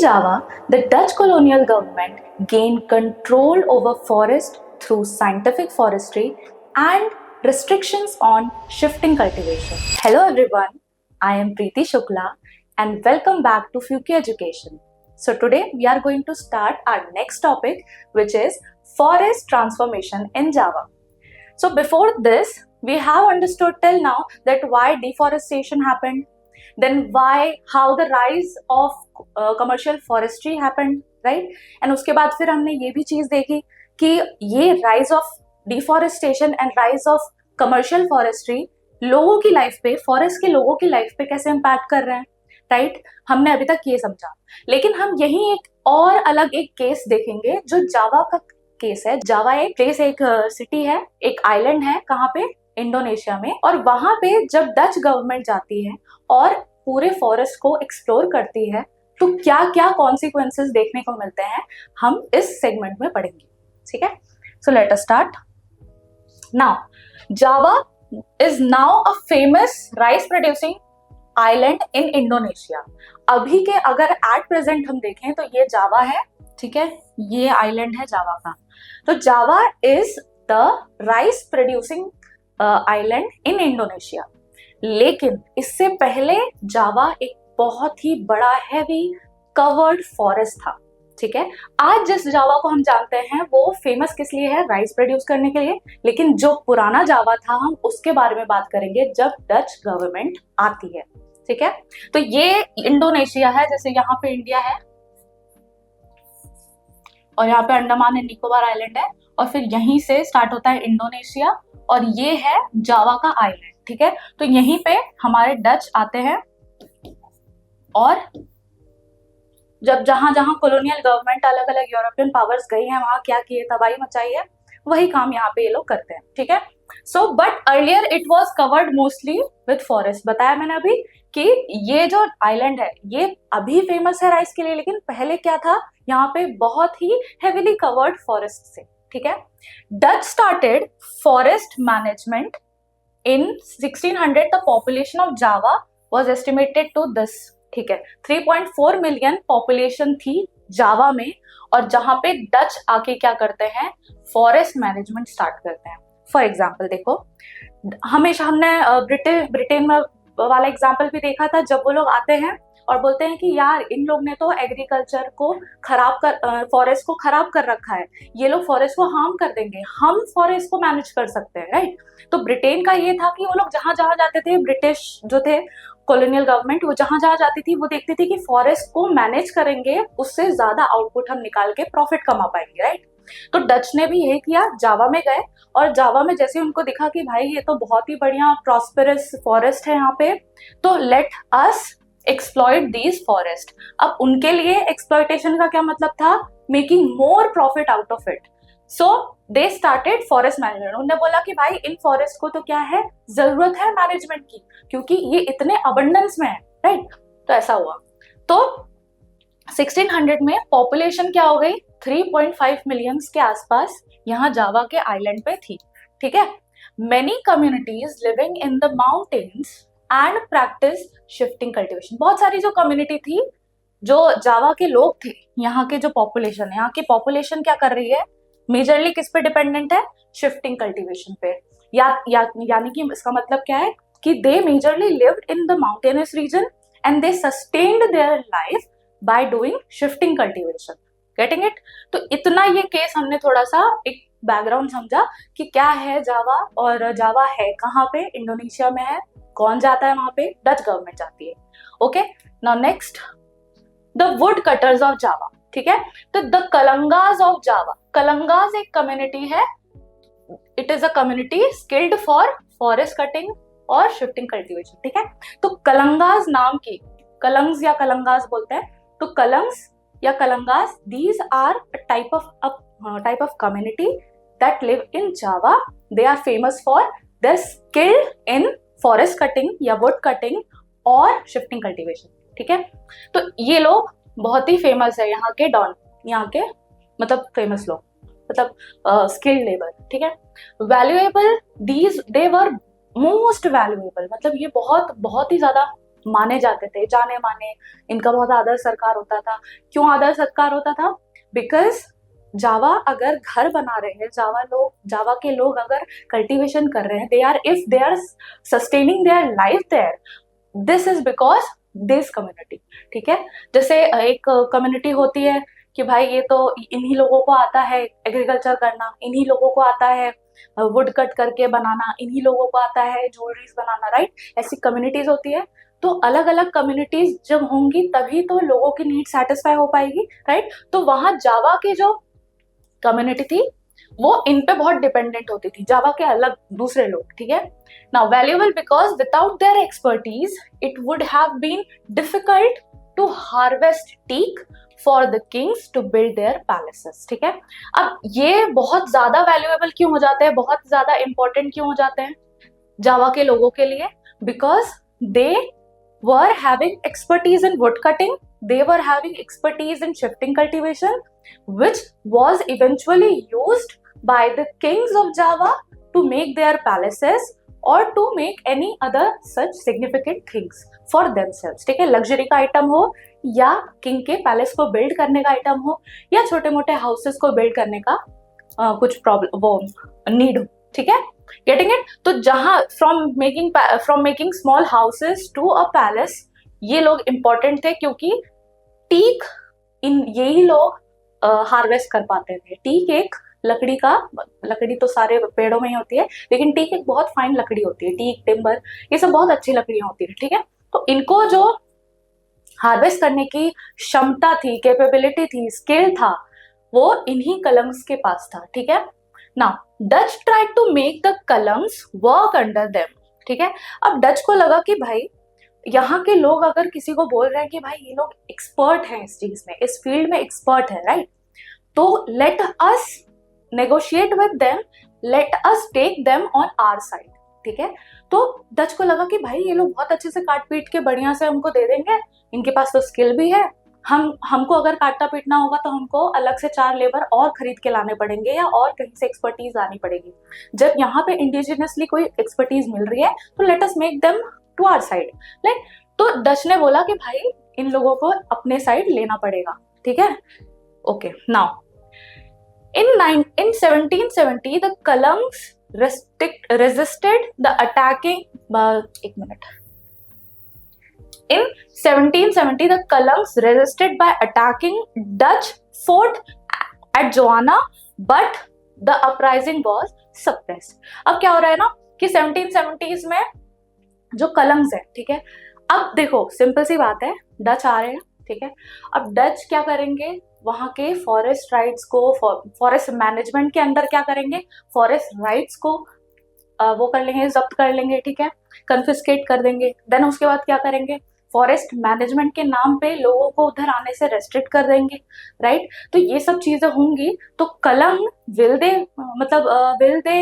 Java, the Dutch colonial government gained control over forest through scientific forestry and restrictions on shifting cultivation. Hello everyone, I am Preeti Shukla and welcome back to Fuki Education. So today we are going to start our next topic, which is forest transformation in Java. So before this, we have understood till now that why deforestation happened, then how the rise of commercial forestry happened, right? And उसके बाद फिर हमने ये भी चीज देखी कि ये rise of deforestation and rise of commercial forestry लोगों की लाइफ पे, फॉरेस्ट के लोगों की लाइफ पे कैसे इम्पैक्ट कर रहे हैं, राइट? हमने अभी तक ये समझा, लेकिन हम यही एक और अलग एक केस देखेंगे जो जावा का केस है। जावा एक प्लेस, एक सिटी है, एक आइलैंड है, कहाँ पे? इंडोनेशिया में। और वहां पे जब डच गवर्नमेंट जाती है और पूरे फॉरेस्ट को एक्सप्लोर करती है तो क्या क्या कॉन्सिक्वेंसेस देखने को मिलते हैं, हम इस सेगमेंट में पढ़ेंगे, ठीक है? So let us start now. Java is now a famous rice producing island in Indonesia. अभी के अगर एट प्रेजेंट हम देखें तो ये जावा है, ठीक है? ये आइलैंड है जावा का। तो Java is the rice producing island in Indonesia. लेकिन इससे पहले जावा एक बहुत ही बड़ा हैवी कवर्ड फॉरेस्ट था, ठीक है? आज जिस जावा को हम जानते हैं वो फेमस किस लिए है? राइस प्रोड्यूस करने के लिए। लेकिन जो पुराना जावा था, हम उसके बारे में बात करेंगे जब डच गवर्नमेंट आती है, ठीक है? तो ये इंडोनेशिया है, जैसे यहाँ पे इंडिया है और यहाँ पे अंडमान एंड निकोबार आइलैंड है, और फिर यहीं से स्टार्ट होता है इंडोनेशिया, और ये है जावा का आइलैंड, ठीक है? तो यहीं पे हमारे डच आते हैं और जब जहां जहां कॉलोनियल गवर्नमेंट, अलग अलग यूरोपियन पावर्स गई हैं, वहां क्या किए? तबाही मचाई है। वही काम यहाँ पे ये लोग करते हैं, ठीक है? So but earlier it was covered mostly with forest. बताया मैंने अभी कि ये जो आइलैंड है ये अभी फेमस है राइस के लिए, लेकिन पहले क्या था? यहाँ पे बहुत ही हेविली कवर्ड फॉरेस्ट से, ठीक है? Dutch started forest management in 1600। The population of Java was estimated to this, ठीक है? 3.4 मिलियन पॉपुलेशन थी जावा में, और जहां पे डच आके क्या करते हैं? फॉरेस्ट मैनेजमेंट स्टार्ट करते हैं। फॉर एग्जाम्पल देखो, हमेशा हमने ब्रिटेन में वाला एग्जाम्पल भी देखा था, जब वो लोग आते हैं और बोलते हैं कि यार इन लोग ने तो एग्रीकल्चर को खराब कर, फॉरेस्ट को खराब कर रखा है, ये लोग फॉरेस्ट को हार्म कर देंगे, हम फॉरेस्ट को मैनेज कर सकते हैं, राइट? तो ब्रिटेन का ये था कि वो लोग जहां जहां जाते थे, ब्रिटिश जो थे कॉलोनियल गवर्नमेंट, वो जहां जहां जाती थी वो देखती थी कि फॉरेस्ट को मैनेज करेंगे, उससे ज्यादा आउटपुट हम निकाल के प्रॉफिट कमा पाएंगे, राइट? तो डच ने भी यही किया, जावा में गए, और जावा में जैसे उनको दिखा कि भाई ये तो बहुत ही बढ़िया प्रॉस्पेरस फॉरेस्ट है यहाँ पे, तो let us exploit these forest. अब उनके लिए एक्सप्लॉइटेशन का क्या मतलब था? Making more profit out of it. So they started forest management. उन्होंने बोला कि भाई इन फॉरेस्ट को तो क्या है, जरूरत है मैनेजमेंट की, क्योंकि ये इतने अबंडेंस में है, राइट? तो ऐसा हुआ। तो 1600 में पॉपुलेशन क्या हो गई? 3.5 मिलियन के आसपास यहाँ जावा के आइलैंड पे थी, ठीक है? Many communities living in the mountains and practice shifting cultivation. बहुत सारी जो कम्युनिटी थी, जो जावा के लोग थे, यहाँ के जो पॉपुलेशन है, यहाँ की पॉपुलेशन क्या कर रही है? मेजरली किस पे डिपेंडेंट है? शिफ्टिंग कल्टिवेशन पे। यानी कि इसका मतलब क्या है कि they majorly lived in the mountainous region and they sustained their life by doing shifting cultivation. Getting it? तो इतना ये केस हमने थोड़ा सा एक बैकग्राउंड समझा कि क्या है जावा, और जावा है कहाँ पे? इंडोनेशिया में है। कौन जाता है वहां पे? डच गवर्नमेंट जाती है। Okay, now next, the wood cutters of Java, ठीक है? तो द कलंगाज ऑफ जावा। कलंगाज एक कम्युनिटी है, it is a community skilled for forest cutting और शिफ्टिंग कल्टिवेशन, ठीक है? तो कलंगाज नाम की, कलंग्स या कलंगाज बोलते हैं, तो कलंग्स या कलंगाज, these are a type of community that live in Java. They are famous for their skill in forest cutting या wood cutting और shifting cultivation, ठीक है? तो ये लोग बहुत ही फेमस है, यहाँ के डॉन, यहाँ के मतलब फेमस लोग, मतलब स्किल्ड लेबर, ठीक है? वैल्यूएबल, दे वर मोस्ट वैल्यूएबल, मतलब ये बहुत बहुत ही ज्यादा माने जाते थे, जाने माने, इनका बहुत आदर सत्कार होता था। क्यों आदर सत्कार होता था? बिकॉज जावा अगर घर बना रहे हैं, जावा के लोग अगर कल्टीवेशन कर रहे हैं, they are sustaining their life there, this is because this community. ठीक है, जैसे एक कम्युनिटी होती है कि भाई ये तो इन्हीं लोगों को आता है एग्रीकल्चर करना, इन्हीं लोगों को आता है वुड कट करके बनाना, इन्हीं लोगों को आता है ज्वेलरीज बनाना, राइट? ऐसी कम्युनिटीज होती है। तो अलग अलग कम्युनिटीज जब होंगी तभी तो लोगों की नीड सेटिस्फाई हो पाएगी, राइट? तो वहां जावा की जो कम्युनिटी थी वो इन पे बहुत डिपेंडेंट होती थी, जावा के अलग दूसरे लोग। ठीक है, now valuable because without their expertise it would have been difficult to harvest teak for the kings to build their palaces. ठीक है, अब ये बहुत ज्यादा वैल्यूएबल क्यों हो जाते हैं, बहुत ज्यादा इंपॉर्टेंट क्यों हो जाते हैं जावा के लोगों के लिए? Because they were having expertise in wood cutting, they were having expertise in shifting cultivation, which was eventually used by the kings of Java to make their palaces or to make any other such significant things for themselves. ठीक है, luxury का item हो या king के palace को build करने का item हो या छोटे मोटे हाउसेस को बिल्ड करने का कुछ प्रॉब्लम वो नीड हो। ठीक है, गेटिंग इट? तो जहां from making small houses to a palace, ये लोग इंपॉर्टेंट थे क्योंकि टीक यही लोग हार्वेस्ट कर पाते थे। टीक एक लकड़ी तो सारे पेड़ों में ही होती है, लेकिन टीक एक बहुत फाइन लकड़ी होती है। टीक, टिम्बर, ये सब बहुत अच्छी लकड़ियां होती है। ठीक है, तो इनको जो हार्वेस्ट करने की क्षमता थी, कैपेबिलिटी थी, स्किल था, वो इन्हीं कलम्स के पास था। ठीक है, now Dutch tried to make the Kalangs work under them. ठीक है, अब डच को लगा कि भाई यहाँ के लोग अगर किसी को बोल रहे हैं कि भाई ये लोग एक्सपर्ट हैं इस चीज में, इस फील्ड में एक्सपर्ट है, राइट? तो let us negotiate with them, let us take them on our side. ठीक है, तो डच को लगा कि भाई ये लोग बहुत अच्छे से काट पीट के बढ़िया से हमको दे देंगे, इनके पास तो स्किल भी है, हमको अगर काटना पीटना होगा तो हमको अलग से 4 लेबर और खरीद के लाने पड़ेंगे या और कहीं से एक्सपर्टीज लानी पड़ेगी। जब यहाँ पे इंडिजिनियसली कोई एक्सपर्टीज मिल रही है तो let us make them to our side, right? तो डच ने बोला कि भाई इन लोगों को अपने साइड लेना पड़ेगा। ठीक है, okay, now in 1770 the Kalams resisted the attacking एक minute In 1770, the Kalams resisted by attacking Dutch fort at Joanna, but the uprising was suppressed. अब क्या हो रहा है ना कि 1770s में जो कलम्स है, ठीक है, अब देखो सिंपल सी बात है, डच आ रहे हैं, ठीक है, अब डच क्या करेंगे, वहां के फॉरेस्ट राइट्स को, फॉरेस्ट मैनेजमेंट के अंदर क्या करेंगे, फॉरेस्ट राइट्स को वो कर लेंगे, जब्त कर लेंगे, ठीक है, कन्फिस्केट कर देंगे। देन उसके बाद क्या करेंगे, फॉरेस्ट मैनेजमेंट के नाम पे लोगों को उधर आने से रेस्ट्रिक्ट कर देंगे, राइट? तो ये सब चीजें होंगी तो Kalang will they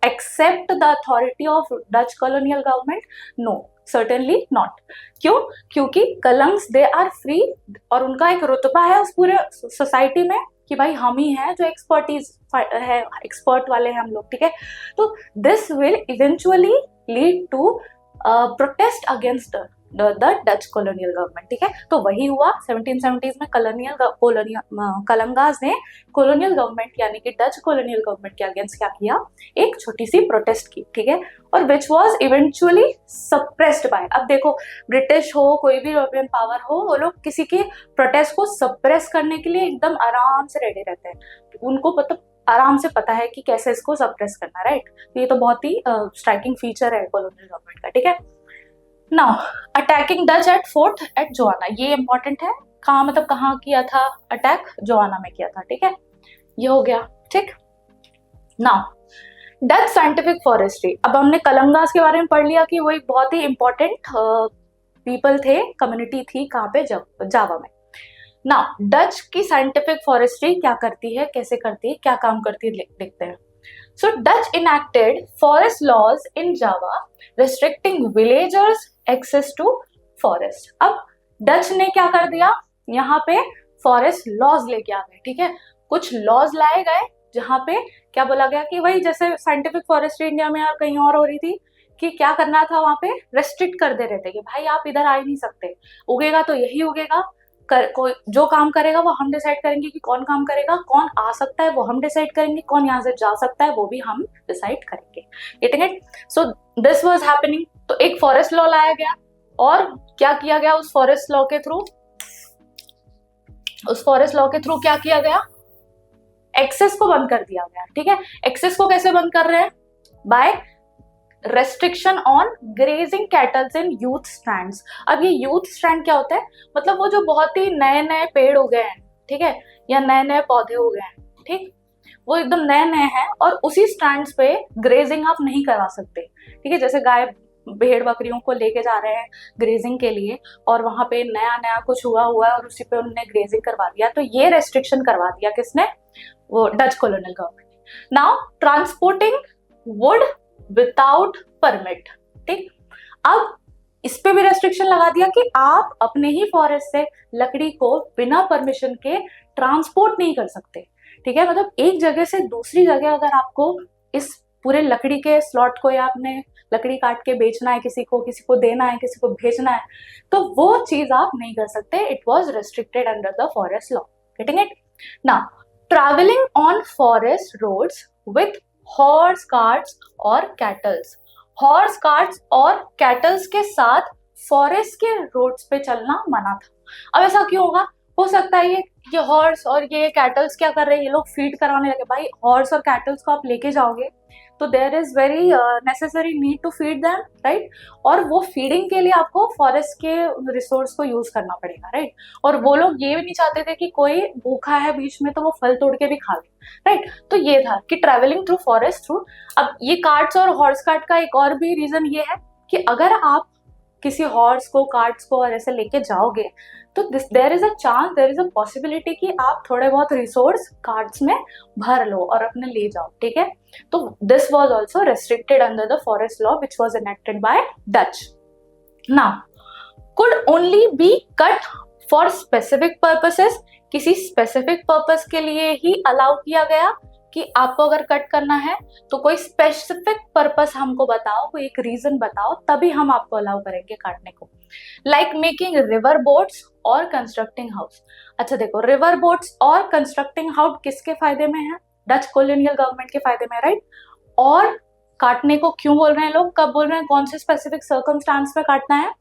accept the authority of Dutch colonial government? No, certainly not. क्यों? क्योंकि कलम्स दे आर फ्री और उनका एक रुतबा है उस पूरे सोसाइटी में कि भाई हम ही हैं जो एक्सपर्टीज है, एक्सपर्ट वाले हैं हम लोग, ठीक है। तो this will eventually lead to protest against the Dutch colonial government, ठीक है। तो वही हुआ 1770s में, कलंगाज ने कॉलोनियल गवर्नमेंट यानी कि डच कॉलोनियल गवर्नमेंट के अगेंस्ट क्या किया, एक छोटी सी प्रोटेस्ट की, ठीक है, और which was eventually suppressed bye. अब देखो ब्रिटिश हो, कोई भी यूरोपियन पावर हो, वो लोग किसी के प्रोटेस्ट को सप्रेस करने के लिए एकदम आराम से रेडी रहते हैं, उनको मतलब आराम से पता है कि कैसे इसको सप्रेस करना, राइट। तो ये तो बहुत ही स्ट्राइकिंग फीचर है कॉलोनियल गवर्नमेंट का, ठीक है। Now attacking Dutch at fort at Joana, ये इंपॉर्टेंट है, कहाँ मतलब कहाँ किया था अटैक, जोआना में किया था, ठीक है, ये हो गया, ठीक। नाउ डच साइंटिफिक फॉरेस्ट्री, अब हमने कलंगास के बारे में पढ़ लिया कि वो एक बहुत ही इंपॉर्टेंट पीपल थे, कम्युनिटी थी, कहाँ पे, जावा में। नाउ डच की साइंटिफिक फॉरेस्ट्री क्या करती है, कैसे करती है, क्या काम करती है, देखते हैं। So Dutch enacted forest laws in Java restricting villagers access to forest। अब डच ने क्या कर दिया, यहाँ पे फॉरेस्ट लॉज लेके आ गए, ठीक है, कुछ लॉज लाए गए जहाँ पे क्या बोला गया कि भाई जैसे साइंटिफिक फॉरेस्ट्री इंडिया में और कहीं और हो रही थी, कि क्या करना था, वहां पे रेस्ट्रिक्ट कर दे रहे थे कि भाई आप इधर आ ही नहीं सकते, उगेगा तो यही उगेगा, कोई जो काम करेगा वो हम डिसाइड करेंगे कि कौन काम करेगा, कौन आ सकता है वो हम डिसाइड करेंगे, कौन यहाँ से जा सकता है वो भी हम डिसाइड करेंगे। Getting it? So this was happening. तो एक फॉरेस्ट लॉ लाया गया, और क्या किया गया उस फॉरेस्ट लॉ के थ्रू? उस फॉरेस्ट लॉ के थ्रू क्या किया गया? एक्सेस को बंद कर दिया गया। ठीक है, एक्सेस को कैसे बंद कर रहे हैं? By restriction on grazing cattles in youth strands. अब ये यूथ स्ट्रैंड क्या होता है? मतलब वो जो बहुत ही नए नए पेड़ हो गए हैं, ठीक है, या नए नए पौधे हो गए हैं, ठीक, वो एकदम नए नए हैं और उसी स्ट्रैंड्स पे ग्रेजिंग आप नहीं करवा सकते। ठीक है, जैसे गाय भेड़ बकरियों को लेके जा रहे हैं ग्रेजिंग के लिए और वहां पे नया नया कुछ हुआ है और उसी पे उन्होंने ग्रेजिंग करवा दिया, तो ये रेस्ट्रिक्शन करवा दिया किसने? वो Dutch colonial government. Now transporting would without permit. ठीक, अब इस पे भी रेस्ट्रिक्शन लगा दिया कि आप अपने ही फॉरेस्ट से लकड़ी को बिना परमिशन के ट्रांसपोर्ट नहीं कर सकते। ठीक है, मतलब एक जगह से दूसरी जगह अगर आपको इस पूरे लकड़ी के स्लॉट को या आपने लकड़ी काट के बेचना है, किसी को देना है, किसी को भेजना है, तो वो चीज आप नहीं कर सकते। It was restricted under the forest law. Getting it? Now travelling on forest roads with horse carts और कैटल्स। हॉर्स कार्ट्स और कैटल्स के साथ फॉरेस्ट के रोड्स पे चलना मना था। अब ऐसा क्यों होगा? हो सकता है ये हॉर्स और ये कैटल्स क्या कर रहे हैं, ये लोग फीड कराने लगे। भाई हॉर्स और कैटल्स को आप लेके जाओगे तो there is very necessary need to feed them, right? और वो फीडिंग के लिए आपको फॉरेस्ट के रिसोर्स को यूज करना पड़ेगा, राइट? और वो लोग ये भी नहीं चाहते थे कि कोई भूखा है बीच में तो वो फल तोड़ के भी खा ले, राइट? तो ये था कि ट्रेवलिंग थ्रू फॉरेस्ट थ्रू। अब ये कार्ट्स और हॉर्स कार्ट का एक और भी रीजन ये है कि अगर आप किसी हॉर्स को, कार्ट्स को और ऐसे लेके जाओगे तो there is a chance, there is a possibility कि आप थोड़े बहुत रिसोर्स कार्ट्स में भर लो और अपने ले जाओ। ठीक है, तो this was also restricted under the forest law which was enacted by Dutch. Now could only be cut for specific purposes. किसी स्पेसिफिक पर्पस के लिए ही अलाउ किया गया कि आपको अगर कट करना है तो कोई स्पेसिफिक पर्पस हमको बताओ, कोई एक रीजन बताओ, तभी हम आपको अलाउ करेंगे काटने को। लाइक मेकिंग रिवर बोट्स और कंस्ट्रक्टिंग हाउस। अच्छा देखो, रिवर बोट्स और कंस्ट्रक्टिंग हाउस किसके फायदे में है? डच कॉलोनियल गवर्नमेंट के फायदे में, राइट? और काटने को क्यों बोल रहे हैं लोग, कब बोल रहे हैं, कौन से स्पेसिफिक सर्कमस्टांस में काटना है?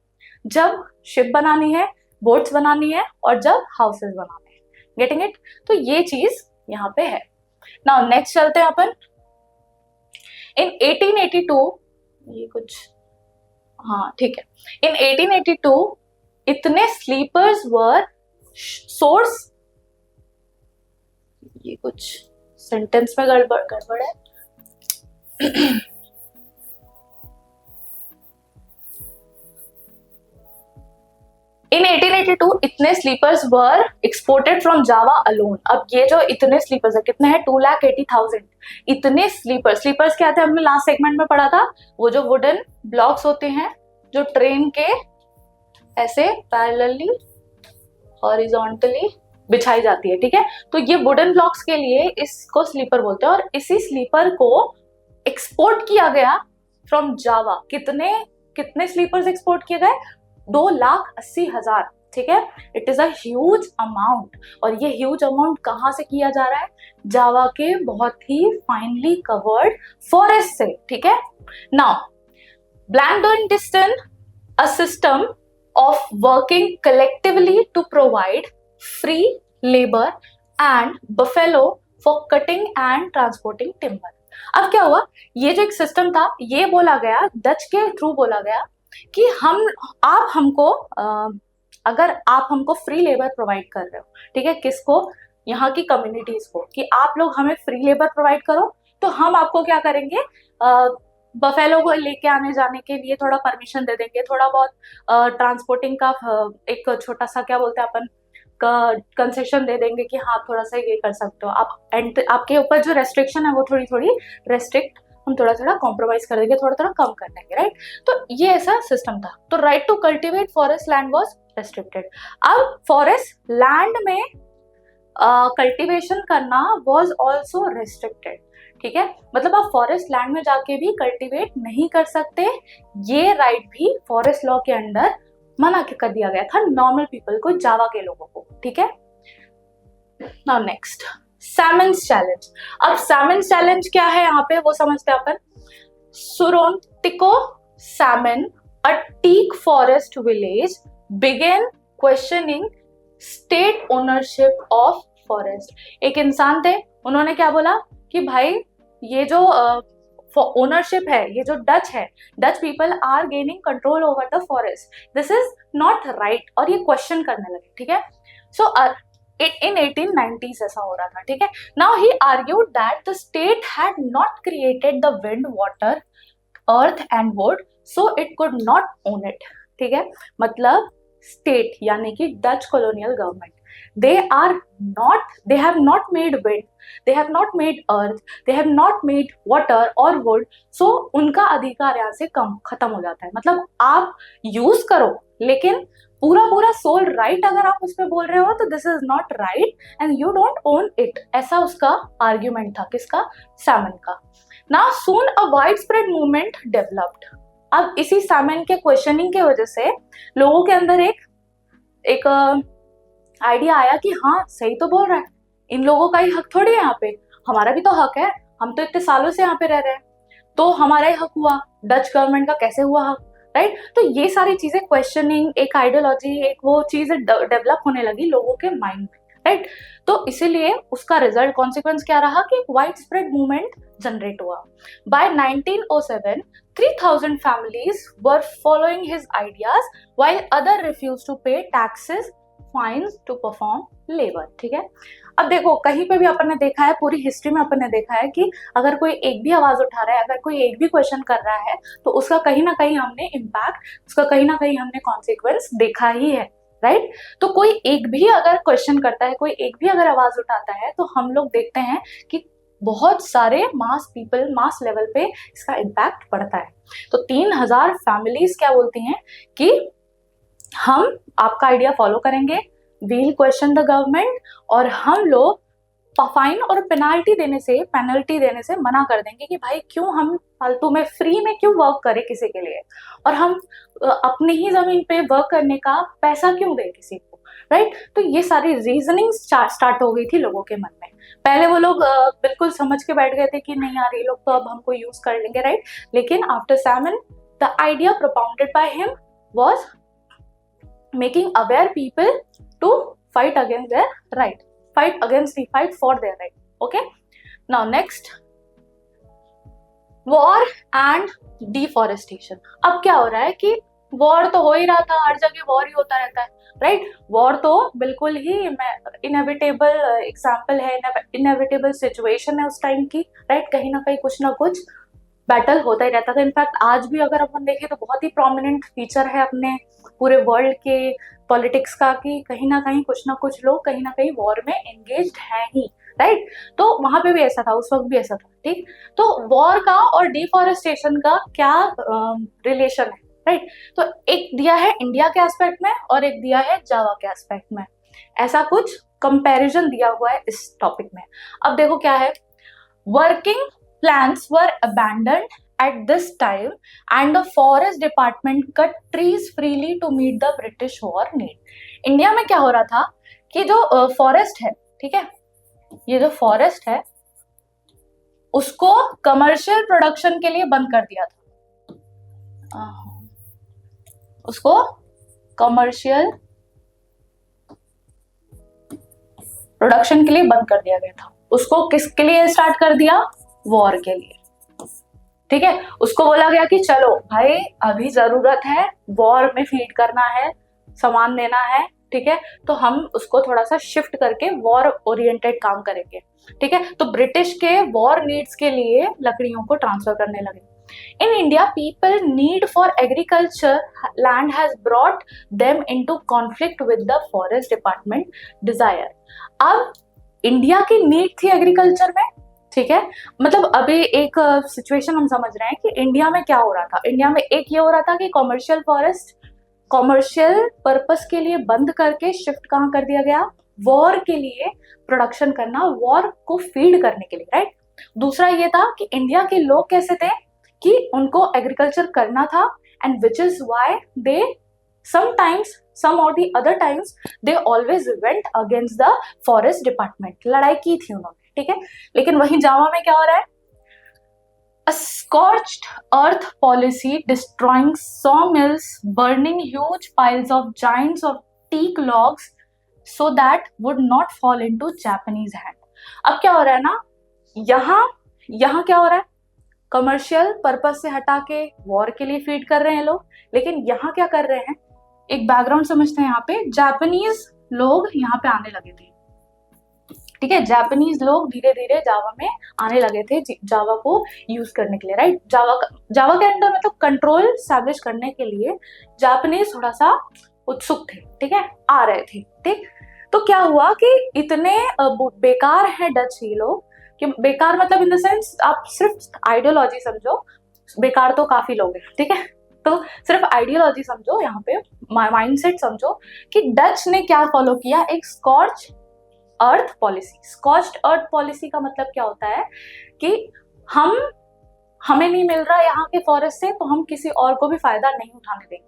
जब शिप बनानी है, बोट्स बनानी है और जब हाउसेस बनाने हैं। Getting it? तो ये चीज यहाँ पे है। नाउ नेक्स्ट चलते हैं अपन। इन 1882 ये कुछ, हाँ ठीक है, इन 1882 इतने स्लीपर्स वर सोर्स, ये कुछ सेंटेंस में गड़बड़ है। इन 1882 इतने sleepers were exported from Java alone. अब ये जो इतने स्लीपर्स है, कितने हैं? 2,80,000। इतने स्लीपर्स क्या थे? हमने लास्ट सेगमेंट में पढ़ा था, वो जो वुडन ब्लॉक्स होते हैं जो ट्रेन के ऐसे पैरेलली हॉरिजॉन्टली बिछाई जाती है। ठीक है, तो ये वुडन ब्लॉक्स के लिए इसको स्लीपर बोलते हैं और इसी स्लीपर को एक्सपोर्ट किया गया फ्रॉम जावा। कितने स्लीपर्स एक्सपोर्ट किए गए? 2,80,000। ठीक है, it is a huge amount. और ये ह्यूज अमाउंट कहां से किया जा रहा है? जावा के बहुत ही फाइनली कवर्ड फॉरेस्ट से। ठीक है, नाउ ब्लैंडोइंटिस्टन a system of working collectively to provide free labor and buffalo for cutting and transporting timber। अब क्या हुआ? ये जो एक सिस्टम था, ये बोला गया, डच के थ्रू बोला गया कि अगर आप हमको फ्री लेबर प्रोवाइड कर रहे हो, ठीक है, किसको? यहाँ की कम्युनिटीज को, कि आप लोग हमें फ्री लेबर प्रोवाइड करो तो हम आपको क्या करेंगे, बफेलो को लेके आने जाने के लिए थोड़ा परमिशन दे देंगे, थोड़ा बहुत ट्रांसपोर्टिंग का एक छोटा सा क्या बोलते हैं अपन कंसेशन दे देंगे कि हाँ थोड़ा सा ये कर सकते हो आप, एंड आपके ऊपर जो रेस्ट्रिक्शन है वो थोड़ी रेस्ट्रिक्ट हम थोड़ा कॉम्प्रोमाइज कर देंगे, थोड़ा कम कर देंगे, राइट? तो ये ऐसा सिस्टम था। तो right to cultivate forest land was restricted. अब फॉरेस्ट लैंड में कल्टिवेशन करना वॉज ऑल्सो रेस्ट्रिक्टेड। ठीक है, मतलब आप फॉरेस्ट लैंड में जाके भी कल्टीवेट नहीं कर सकते, ये राइट भी फॉरेस्ट लॉ के अंडर मना कर दिया गया था नॉर्मल पीपल को, जावा के लोगों को, ठीक है। Now next, Samin's challenge. अब सैमन्स चैलेंज क्या है यहाँ पे वो समझते हैं अपन। Surontiko Samin, a teak forest village, began questioning state ownership of forest. एक इंसान थे, उन्होंने क्या बोला कि भाई ये जो ओनरशिप है, ये जो डच है, Dutch people are gaining control over the forest, this is not right, और ये क्वेश्चन करने लगे, ठीक है। सो in 1890s ऐसा हो रहा था, ठीक है। Now he argued that the state had not created the wind, water, earth and wood, so it could not own it, ठीक है। मतलब स्टेट यानी कि Dutch colonial government, they have not made wind, they have not made earth, they have not made water or wood, so उनका अधिकार यहाँ से खत्म हो जाता है। मतलब आप यूज करो, लेकिन पूरा सोल राइट अगर आप उस पर बोल रहे हो तो this is not right and you don't own it, ऐसा उसका आर्ग्यूमेंट था, किसका, सैमन का। Now soon a wide spread movement developed. अब इसी सैमन के क्वेश्चनिंग की वजह से लोगों के अंदर एक आइडिया आया कि हाँ सही तो बोल रहा है, इन लोगों का ही हक थोड़ी है यहाँ पे, हमारा भी तो हक है, हम तो इतने सालों से यहाँ पे रह रहे हैं, तो हमारा ही हक हुआ, डच गवर्नमेंट का कैसे हुआ हक, राइट। तो ये सारी चीजें क्वेश्चनिंग, एक आइडियोलॉजी, एक वो चीजें डेवलप होने लगी लोगों के माइंड में, राइट। तो इसीलिए उसका रिजल्ट, कॉन्सिक्वेंस क्या रहा कि एक वाइड स्प्रेड मूवमेंट जनरेट हुआ। By 1907 3000 families were following his ideas while other refused to pay taxes, fines to perform labor, ठीक है। अब देखो कहीं पे भी अपन ने देखा है, पूरी हिस्ट्री में अपन ने देखा है कि अगर कोई एक भी आवाज उठा रहा है, अगर कोई एक भी क्वेश्चन कर रहा है, तो उसका कहीं ना कहीं हमने इम्पैक्ट, उसका कहीं ना कहीं हमने कॉन्सिक्वेंस देखा ही है, राइट। तो कोई एक भी अगर क्वेश्चन करता है, कोई एक भी अगर आवाज उठाता है, तो हम लोग देखते हैं कि बहुत सारे मास पीपल, मास लेवल पे इसका इम्पैक्ट पड़ता है। तो 3000 फैमिलीज क्या बोलती हैं कि हम आपका आइडिया फॉलो करेंगे, वील क्वेश्चन द गवर्नमेंट, और हम लोग फाइन और पेनल्टी देने से मना कर देंगे कि भाई क्यों हम फालतू में, फ्री में क्यों वर्क करें किसी के लिए, और हम अपनी ही जमीन पे वर्क करने का पैसा क्यों दें किसी को, राइट। तो ये सारी रीजनिंग स्टार्ट हो गई थी लोगों के मन में। पहले वो लोग बिल्कुल समझ के बैठ गए थे कि नहीं यार ये लोग तो अब हमको यूज कर लेंगे, राइट। लेकिन after Simon the idea propounded by him was making aware people to fight against their right, fight for their right, okay। Now next, war and deforestation। अब क्या हो रहा है कि वॉर तो हो ही रहा था, हर जगह वॉर ही होता रहता है, राइट। वॉर तो बिल्कुल ही इनएविटेबल एग्जाम्पल है, इनएविटेबल सिचुएशन है उस टाइम की, राइट। कहीं ना कहीं कुछ ना कुछ बैटल होता ही रहता था। इनफैक्ट आज भी अगर अपन देखें तो बहुत ही प्रोमिनेंट फीचर है अपने पूरे वर्ल्ड के पॉलिटिक्स का कि कहीं ना कहीं कुछ ना कुछ लोग कहीं ना कहीं वॉर में एंगेज्ड हैं ही, राइट। तो वहां पे भी ऐसा था, उस वक्त भी ऐसा था, ठीक। तो वॉर का और डिफॉरेस्टेशन का क्या रिलेशन है, राइट। तो एक दिया है इंडिया के एस्पेक्ट में और एक दिया है जावा के एस्पेक्ट में, ऐसा कुछ कंपैरिजन दिया हुआ है इस टॉपिक में। अब देखो क्या है, working plans were abandoned at this time and the forest department cut trees freely to meet the British war need। India में क्या हो रहा था कि जो फॉरेस्ट है, ठीक है, ये जो फॉरेस्ट है उसको कमर्शियल प्रोडक्शन के लिए बंद कर दिया था, उसको कमर्शियल प्रोडक्शन के लिए बंद कर दिया गया था। उसको किसके लिए स्टार्ट कर दिया, वॉर के लिए, ठीक है। उसको बोला गया कि चलो भाई अभी जरूरत है, वॉर में फीड करना है, सामान देना है, ठीक है, तो हम उसको थोड़ा सा शिफ्ट करके वॉर ओरिएंटेड काम करेंगे, ठीक है। तो ब्रिटिश के वॉर नीड्स के लिए लकड़ियों को ट्रांसफर करने लगे। In India people need for agriculture land has brought them into conflict with the forest department desire. अब इंडिया की नीड थी एग्रीकल्चर में, ठीक है। मतलब अभी एक सिचुएशन हम समझ रहे हैं कि इंडिया में क्या हो रहा था। इंडिया में एक ये हो रहा था कि कॉमर्शियल फॉरेस्ट कॉमर्शियल पर्पस के लिए बंद करके शिफ्ट कहाँ कर दिया गया, वॉर के लिए प्रोडक्शन करना, वॉर को फीड करने के लिए, राइट। दूसरा ये था कि इंडिया के लोग कैसे थे कि उनको एग्रीकल्चर करना था, and which is why they sometimes some or the other times they always went against the forest department, लड़ाई की थी उन्होंने, ठीक है। लेकिन वहीं जावा में क्या हो रहा है, a scorched earth policy destroying sawmills, burning huge piles of giants of teak logs so that would not fall into Japanese hand। अब क्या हो रहा है ना, यहाँ क्या हो रहा है, कमर्शियल पर्पस से हटा के वॉर के लिए फीड कर रहे हैं लोग, लेकिन यहाँ क्या कर रहे हैं, एक बैकग्राउंड समझते हैं। यहाँ पे जापानीज लोग यहाँ पे आने लगे थे, ठीक है। जापानीज लोग धीरे धीरे जावा में आने लगे थे जावा को यूज करने के लिए, राइट। जावा के अंदर मतलब कंट्रोल स्टैब्लिश करने के लिए जापानीज थोड़ा सा उत्सुक थे, ठीक है, आ रहे थे, ठीक। तो क्या हुआ कि इतने बेकार है डच ये लोग, कि बेकार मतलब इन द सेंस आप सिर्फ आइडियोलॉजी समझो, बेकार तो काफी लोग हैं, ठीक है। तो सिर्फ आइडियोलॉजी समझो, यहाँ पे माइंडसेट समझो कि डच ने क्या फॉलो किया, एक स्कॉच अर्थ पॉलिसी। स्कॉच्ड अर्थ पॉलिसी का मतलब क्या होता है कि हमें नहीं मिल रहा यहाँ के फॉरेस्ट से, तो हम किसी और को भी फायदा नहीं उठाने देंगे,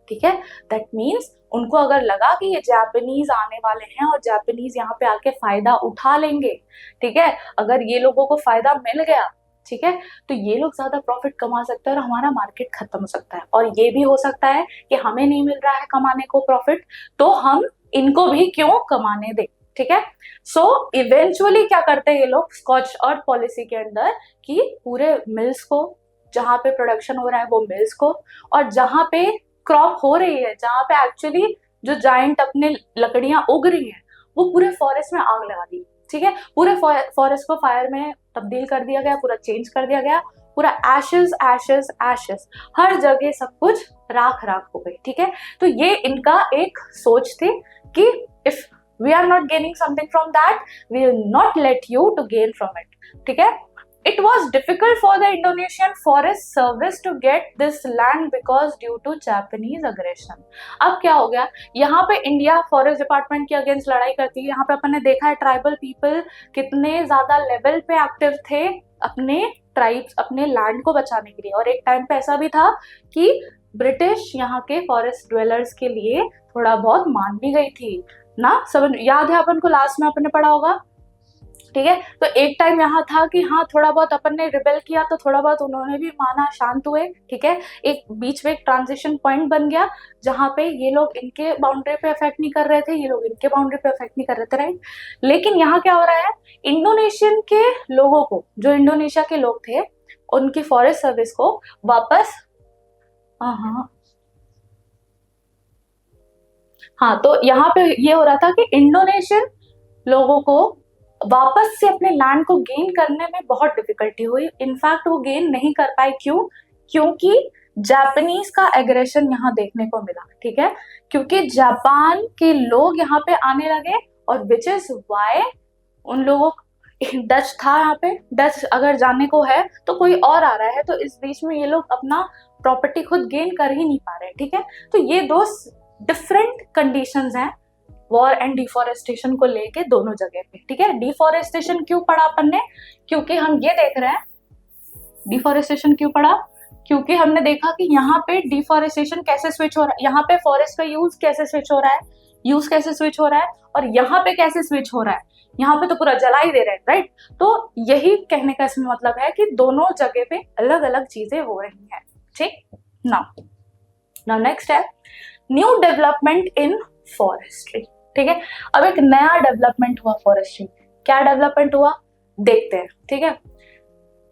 ठीक है। दैट मीन्स उनको अगर लगा कि ये जापानीज आने वाले हैं और जापानीज यहाँ पे आके फायदा उठा लेंगे, ठीक है, अगर ये लोगों को फायदा मिल गया, ठीक है, तो ये लोग ज्यादा प्रॉफिट कमा सकते हैं और हमारा मार्केट खत्म हो सकता है। और ये भी हो सकता है कि हमें नहीं मिल रहा है कमाने को प्रॉफिट, तो हम इनको भी क्यों कमाने दें, ठीक है। सो इवेंचुअली क्या करते हैं ये लोग स्कॉच अर्थ पॉलिसी के अंदर कि पूरे मिल्स को, जहां पे प्रोडक्शन हो रहा है वो मिल्स को, और जहां पे क्रॉप हो रही है, जहां पे एक्चुअली जो जाइंट अपने लकड़ियां उग रही हैं, वो पूरे फॉरेस्ट में आग लगा दी, ठीक है। पूरे फॉरेस्ट को फायर में तब्दील कर दिया गया, पूरा चेंज कर दिया गया, पूरा एशेस एशेस एशेस, हर जगह सब कुछ राख राख हो गई, ठीक है। तो ये इनका एक सोच थी कि if we are not gaining something from that, we will not let you to gain from it, ठीक है। It was difficult for the Indonesian Forest Service to get this land because due to Japanese aggression। अब क्या हो गया, यहाँ पे India forest department के against लड़ाई करती है। यहाँ पे अपन ने देखा है ट्राइबल पीपल कितने ज्यादा लेवल पे एक्टिव थे अपने ट्राइब्स, अपने लैंड को बचाने के लिए। और एक टाइम पे ऐसा भी था कि ब्रिटिश यहाँ के फॉरेस्ट ड्वेलर्स के लिए थोड़ा बहुत मान भी गई थी ना, सब याद है अपन को, लास्ट में अपन ने पढ़ा होगा, ठीक है। तो एक टाइम यहाँ था कि हाँ थोड़ा बहुत अपन ने रिबेल किया, तो थोड़ा बहुत उन्होंने भी माना, शांत हुए, ठीक है। एक बीच में एक ट्रांजिशन पॉइंट बन गया जहाँ पे ये लोग इनके बाउंड्री पे अफेक्ट नहीं कर रहे थे, ये लोग इनके बाउंड्री पे अफेक्ट नहीं कर रहे थे, राइट। लेकिन यहाँ क्या हो रहा है, इंडोनेशियन के लोगों को, जो इंडोनेशिया के लोग थे, उनकी फॉरेस्ट सर्विस को वापस हाँ, तो यहाँ पे ये हो रहा था कि इंडोनेशियन लोगों को वापस से अपने लैंड को गेन करने में बहुत डिफिकल्टी हुई। इनफैक्ट वो गेन नहीं कर पाए, क्यों, क्योंकि जापानीज का एग्रेशन यहाँ देखने को मिला, ठीक है। क्योंकि जापान के लोग यहाँ पे आने लगे, और विच इज वाई उन लोगों, डच था यहाँ पे, डच अगर जाने को है तो कोई और आ रहा है, तो इस बीच में ये लोग अपना प्रॉपर्टी खुद गेन कर ही नहीं पा रहे, ठीक है। तो ये दो डिफरेंट कंडीशंस हैं वॉर एंड डिफॉरेस्टेशन को लेके दोनों जगह पे, ठीक है। डिफॉरेस्टेशन क्यों पढ़ा अपन ने, क्योंकि हम ये देख रहे हैं, डिफॉरेस्टेशन क्यों पढ़ा, क्योंकि हमने देखा कि यहाँ पे डिफॉरेस्टेशन कैसे स्विच हो रहा है, यहाँ पे फॉरेस्ट का यूज कैसे स्विच हो रहा है, और यहाँ पे कैसे स्विच हो रहा है, यहाँ पे तो पूरा जला ही दे रहे हैं, राइट। तो यही कहने का इसमें मतलब है कि दोनों जगह पे अलग अलग चीजें हो रही हैं, ठीक। नाउ नेक्स्ट है न्यू डेवलपमेंट इन फॉरेस्ट्री, ठीक है। अब एक नया डेवलपमेंट हुआ फॉरेस्ट्री, क्या डेवलपमेंट हुआ देखते हैं, ठीक है।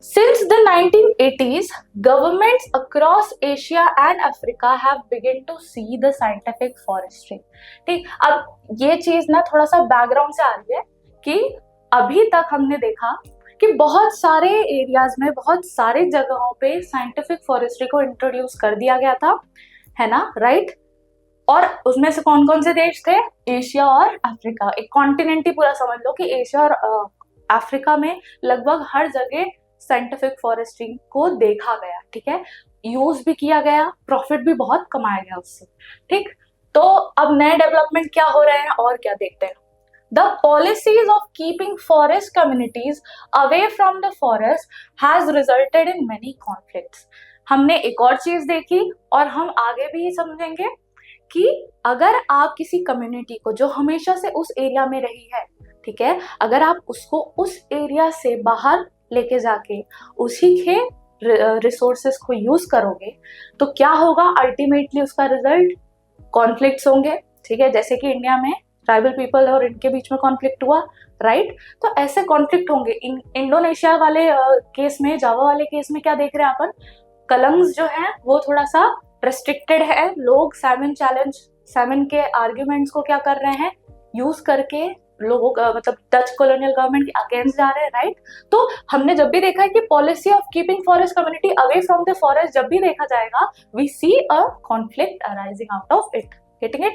Since the 1980s, governments across Asia and Africa have begun to see the scientific forestry। ठीक, अब ये चीज ना थोड़ा सा बैकग्राउंड से आ रही है कि अभी तक हमने देखा कि बहुत सारे एरियाज में, बहुत सारे जगहों पे साइंटिफिक फॉरेस्ट्री को इंट्रोड्यूस कर दिया गया था, है ना, राइट। और उसमें से कौन कौन से देश थे, एशिया और अफ्रीका, एक कॉन्टिनेंट ही पूरा समझ लो कि एशिया और अफ्रीका में लगभग हर जगह साइंटिफिक फॉरेस्ट्री को देखा गया, ठीक है। यूज भी किया गया, प्रॉफिट भी बहुत कमाया गया उससे, ठीक। तो अब नए डेवलपमेंट क्या हो रहे हैं और क्या देखते हैं। The policies of keeping forest communities away from the forest has resulted in many conflicts. हमने एक और चीज देखी और हम आगे भी समझेंगे कि अगर आप किसी कम्युनिटी को जो हमेशा से उस एरिया में रही है, ठीक है, अगर आप उसको उस एरिया से बाहर लेके जाके उसी के रिसोर्सेस को यूज करोगे तो क्या होगा, अल्टीमेटली उसका रिजल्ट कॉन्फ्लिक्ट्स होंगे, ठीक है, जैसे कि इंडिया में ट्राइबल पीपल और इनके बीच में कॉन्फ्लिक्ट हुआ, राइट। तो ऐसे कॉन्फ्लिक्ट होंगे। इंडोनेशिया वाले केस में, जावा वाले केस में क्या देख रहे हैं अपन, कलंग्स जो है वो थोड़ा सा रेस्ट्रिक्टेड है, लोग सैमन के आर्ग्यूमेंट्स को क्या कर रहे हैं, यूज करके लोगों का मतलब डच कॉलोनियल गवर्नमेंट के अगेंस्ट जा रहे हैं, राइट। तो हमने जब भी देखा है कि policy of keeping forest community away from the forest जब भी देखा जाएगा, we see a conflict arising out of it. Getting it?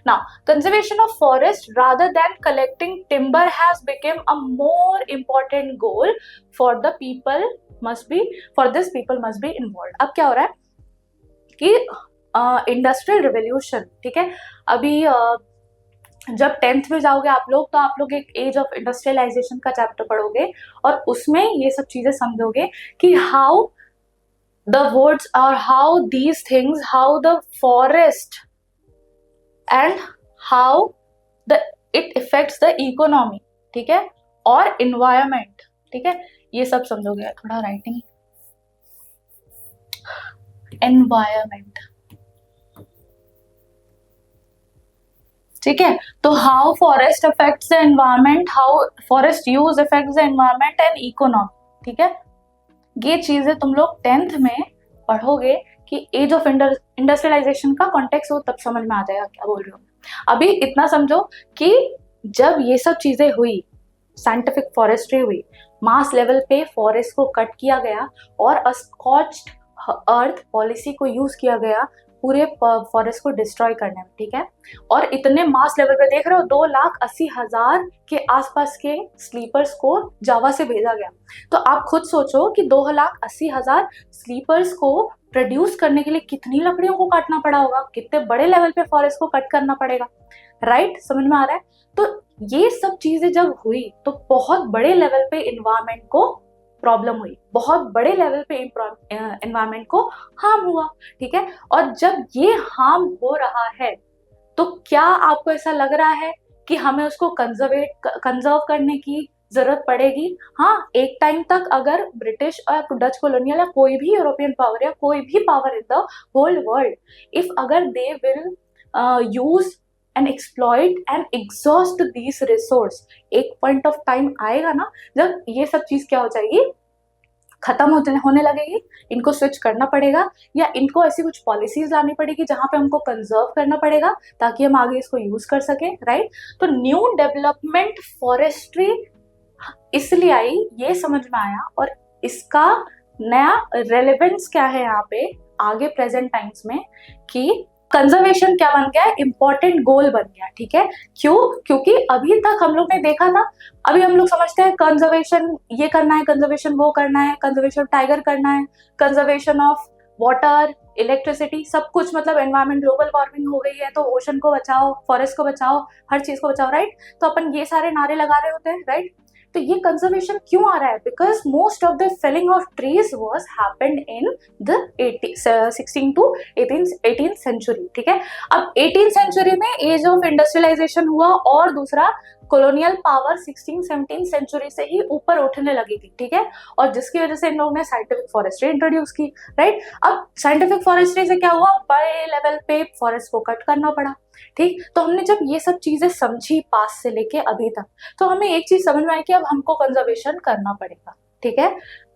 Now, conservation of forest rather than collecting timber has become a more important goal for the people for this people must be involved. अब क्या हो रहा है कि industrial revolution, ठीक है, अभी जब 10th में जाओगे आप लोग तो आप लोग एक एज ऑफ इंडस्ट्रियलाइजेशन का चैप्टर पढ़ोगे और उसमें ये सब चीजें समझोगे कि हाउ द वुड्स और how these things, how the forest and how it effects the economy, ठीक है, और इन्वायरमेंट, ठीक है, ये सब समझोगे। थोड़ा राइटिंग, एनवायरमेंट, ठीक है, तो how forest affects the environment, how forest use affects the environment and economy, ठीक है, ये चीजें तुम लोग 10th में पढ़ोगे कि एज ऑफ इंडस्ट्रियलाइजेशन का कॉन्टेक्स्ट हो, तब समझ में आ जाएगा क्या बोल रही हूँ। अभी इतना समझो कि जब ये सब चीजें हुई, साइंटिफिक फॉरेस्ट्री हुई, मास लेवल पे फॉरेस्ट को कट किया गया और अ स्कॉच्ड अर्थ पॉलिसी को यूज किया गया पूरे फॉरेस्ट को डिस्ट्रॉय करने में, ठीक है, और इतने मास लेवल पे देख रहे हो 2,80,000 के आसपास के स्लीपर्स को जावा से भेजा गया। तो आप खुद सोचो कि 2,80,000 स्लीपर्स को प्रोड्यूस करने के लिए कितनी लकड़ियों को काटना पड़ा होगा, कितने बड़े लेवल पे फॉरेस्ट को कट करना पड़ेगा, राइट, समझ में आ रहा है। तो ये सब चीजें जब हुई तो बहुत बड़े लेवल पे इन्वायरमेंट को प्रॉब्लम हुई, बहुत बड़े लेवल पे एनवायरमेंट को हार्म हुआ, ठीक है। और जब ये हार्म हो रहा है तो क्या आपको ऐसा लग रहा है कि हमें उसको कंजर्व करने की जरूरत पड़ेगी? हाँ, एक टाइम तक अगर ब्रिटिश और डच कॉलोनियल या कोई भी यूरोपियन पावर या कोई भी power in the whole world, if अगर they will use and exploit and exhaust these resource, एक पॉइंट ऑफ टाइम आएगा ना जब ये सब चीज क्या हो जाएगी, खत्म होने लगेगी, इनको स्विच करना पड़ेगा या इनको ऐसी कुछ पॉलिसीज लानी पड़ेगी जहां पे हमको कंजर्व करना पड़ेगा ताकि हम आगे इसको यूज कर सके, राइट। तो न्यू डेवलपमेंट फॉरेस्ट्री इसलिए आई, ये समझ में आया, और इसका नया रेलेवेंस क्या है यहाँ पे आगे प्रेजेंट टाइम्स में कि कंजर्वेशन क्या बन गया, इंपॉर्टेंट गोल बन गया, ठीक है। क्यों? क्योंकि अभी तक हम लोग ने देखा था, अभी हम लोग समझते हैं कंजर्वेशन ये करना है, कंजर्वेशन वो करना है, कंजर्वेशन टाइगर करना है, कंजर्वेशन ऑफ वाटर, इलेक्ट्रिसिटी, सब कुछ, मतलब एनवायरमेंट, ग्लोबल वार्मिंग हो गई है तो ओशन को बचाओ, फॉरेस्ट को बचाओ, हर चीज को बचाओ, राइट। तो अपन ये सारे नारे लगा रहे होते हैं, राइट। तो ये कंजर्वेशन क्यों आ रहा है? Because most of the felling of trees was happened in the 16 to 18th century, ठीक है। अब 18th सेंचुरी में एज ऑफ इंडस्ट्रियलाइजेशन हुआ और दूसरा कॉलोनियल पावर 16-17 सेंचुरी से ही ऊपर उठने लगी थी, ठीक है, और जिसकी वजह से इन लोगों ने साइंटिफिक फॉरेस्ट्री इंट्रोड्यूस की, राइट। अब साइंटिफिक फॉरेस्ट्री से क्या हुआ, बड़े लेवल पे फॉरेस्ट को कट करना पड़ा, ठीक। तो हमने जब ये सब चीजें समझी पास से लेके अभी तक, तो हमें एक चीज समझ में आई कि अब हमको कंजर्वेशन करना पड़ेगा, ठीक है।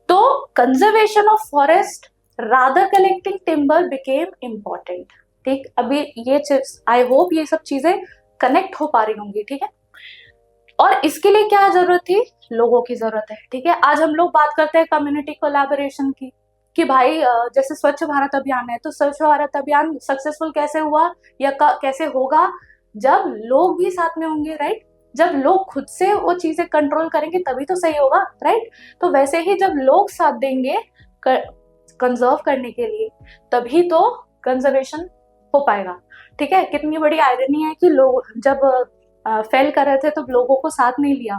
तो conservation of forest rather collecting timber became important, ठीक। अभी ये चीज, आई होप ये सब चीजें कनेक्ट हो पा रही होंगी, ठीक है। और इसके लिए क्या जरूरत थी? लोगों की जरूरत है, ठीक है। आज हम लोग बात करते हैं कम्युनिटी कोलैबोरेशन की, कि भाई जैसे स्वच्छ भारत अभियान है, तो स्वच्छ भारत अभियान सक्सेसफुल कैसे हुआ या कैसे होगा? जब लोग भी साथ में होंगे, राइट। जब लोग खुद से वो चीजें कंट्रोल करेंगे तभी तो सही होगा, राइट। तो वैसे ही जब लोग साथ देंगे कंजर्व करने के लिए, तभी तो कंजर्वेशन हो पाएगा, ठीक है। कितनी बड़ी आयरनी है कि लोग जब फेल कर रहे थे तो लोगों को साथ नहीं लिया,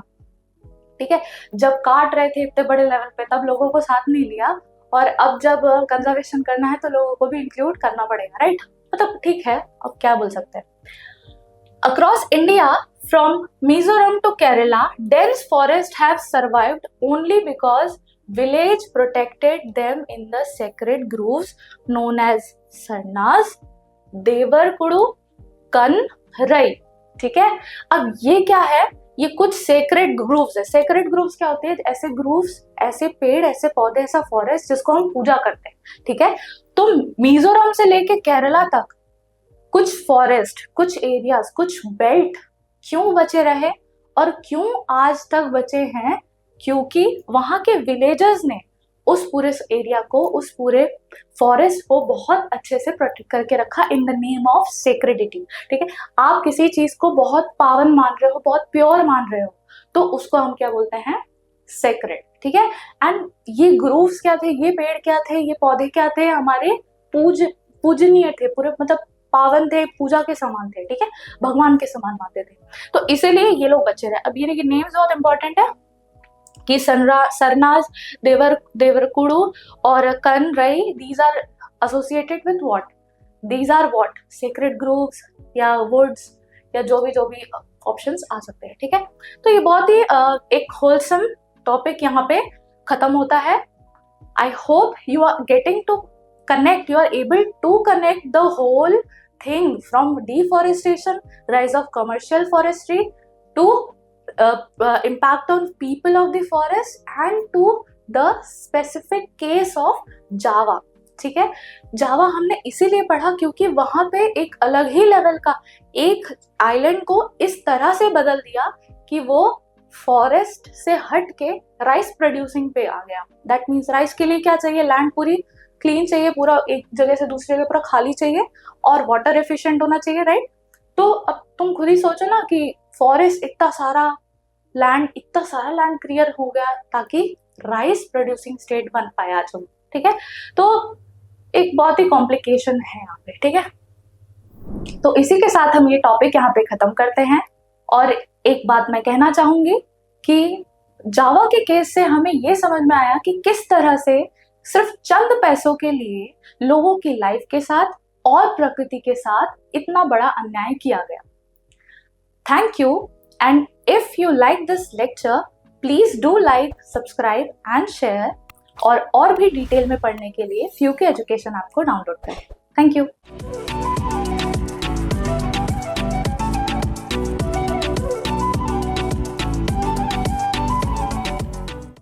ठीक है। जब काट रहे थे इतने बड़े लेवल पे तब लोगों को साथ नहीं लिया, और अब जब कंजर्वेशन करना है तो लोगों को भी इंक्लूड करना पड़ेगा, राइट। मतलब ठीक है, अब क्या बोल सकते हैं। Across India from Mizoram to Kerala dense forests have survived only because village protected them in the sacred groves known as sarnas, देवरकुड़ू, कनरई, ठीक है। अब ये क्या है, ये कुछ सेक्रेड ग्रूव्स है। सेक्रेड ग्रूव्स क्या होते हैं, ऐसे ग्रूव्स, ऐसे पेड़, ऐसे पौधे, ऐसा फॉरेस्ट जिसको हम पूजा करते हैं, ठीक है। तो मिजोरम से लेके केरला तक कुछ फॉरेस्ट, कुछ एरियाज, कुछ बेल्ट क्यों बचे रहे और क्यों आज तक बचे हैं, क्योंकि वहां के विलेजर्स ने उस पूरे एरिया को, उस पूरे फॉरेस्ट को बहुत अच्छे से प्रोटेक्ट करके रखा इन द नेम ऑफ सेक्रेडिटी, ठीक है। आप किसी चीज को बहुत पावन मान रहे हो, बहुत प्योर मान रहे हो, तो उसको हम क्या बोलते हैं, सेक्रेड, ठीक है। एंड ये ग्रूव्स क्या थे, ये पेड़ क्या थे, ये पौधे क्या थे, हमारे पूजनीय थे, पूरे मतलब पावन थे, पूजा के समान थे, ठीक है, भगवान के समान मानते थे। तो इसीलिए ये लोग बचे रहे। अब ये नेम्स बहुत इंपॉर्टेंट है कि सरनाज, देवरकुड़ू और कनरई, these are associated with what, these are what, sacred groves या वुड्स या जो भी ऑप्शंस आ सकते हैं, ठीक है। तो ये बहुत ही एक होलसम टॉपिक यहाँ पे खत्म होता है। I hope you are getting to connect, you are able to connect the whole thing from deforestation, rise of commercial forestry, to impact on people of the forest, and to the specific case of Java, ठीक है। जावा हमने इसीलिए पढ़ा क्योंकि वहां पे एक अलग ही लेवल का एक आइलैंड को इस तरह से बदल दिया कि वो फॉरेस्ट से हट के राइस प्रोड्यूसिंग पे आ गया। दैट मीन्स राइस के लिए क्या चाहिए, लैंड पूरी क्लीन चाहिए, पूरा एक जगह से दूसरी जगह पूरा खाली चाहिए, और वाटर एफिशिएंट होना चाहिए, राइट। तो अब तुम खुद ही सोचो ना कि फॉरेस्ट इतना सारा लैंड क्लियर हो गया ताकि राइस प्रोड्यूसिंग स्टेट बन पाया आज हम, ठीक है। तो एक बहुत ही कॉम्प्लिकेशन है यहाँ पे, ठीक है। तो इसी के साथ हम ये टॉपिक यहाँ पे खत्म करते हैं। और एक बात मैं कहना चाहूंगी कि जावा के केस से हमें ये समझ में आया कि किस तरह से सिर्फ चंद पैसों के लिए लोगों की लाइफ के साथ और प्रकृति के साथ इतना बड़ा अन्याय किया गया। Thank you, and if you like this lecture please do like, subscribe and share, और भी डिटेल में पढ़ने के लिए फ्यूके एजुकेशन ऐप को डाउनलोड करें। Thank you.